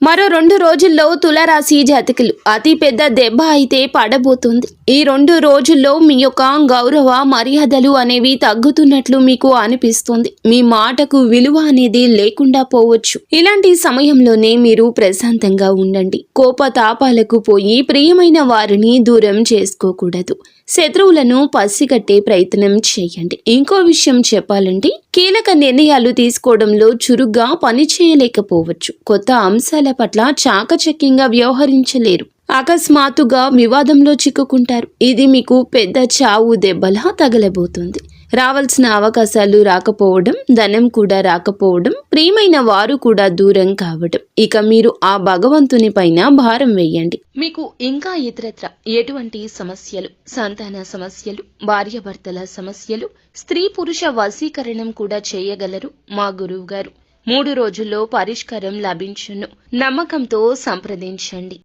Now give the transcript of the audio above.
మరో 2 రోజుల్లో తులారాశి జాతకులు అతి పెద్ద దెబ్బ అయితే పడబోతుంది. ఈ 2 రోజుల్లో మీ యొక్క గౌరవ మర్యాదలు అనేవి తగ్గుతున్నట్లు మీకు అనిపిస్తుంది. మీ మాటకు విలువ అనేది లేకుండా పోవచ్చు. ఇలాంటి సమయంలోనే మీరు ప్రశాంతంగా ఉండండి. కోపతాపాలకు పోయి ప్రియమైన వారిని దూరం చేసుకోకూడదు. శత్రువులను పసిగట్టే ప్రయత్నం చేయండి. ఇంకో విషయం చెప్పాలంటే కీలక నిర్ణయాలు తీసుకోవడంలో చురుగ్గా పనిచేయలేకపోవచ్చు. కొత్త అంశాల పట్ల చాకచక్యంగా వ్యవహరించలేరు. అకస్మాత్తుగా వివాదంలో చిక్కుకుంటారు. ఇది మీకు పెద్ద చావు దెబ్బలా తగలబోతుంది. రావాల్సిన అవకాశాలు రాకపోవడం, ధనం కూడా రాకపోవడం, ప్రియమైన వారు కూడా దూరం కావడం. ఇక మీరు ఆ భగవంతుని పైన భారం వేయండి. మీకు ఇంకా ఇతరత్ర ఎటువంటి సమస్యలు, సంతాన సమస్యలు, భార్యాభర్తల సమస్యలు, స్త్రీ పురుష వశీకరణం కూడా చేయగలరు మా గురువు గారు. 3 రోజుల్లో పరిష్కారం లభించును. నమ్మకంతో సంప్రదించండి.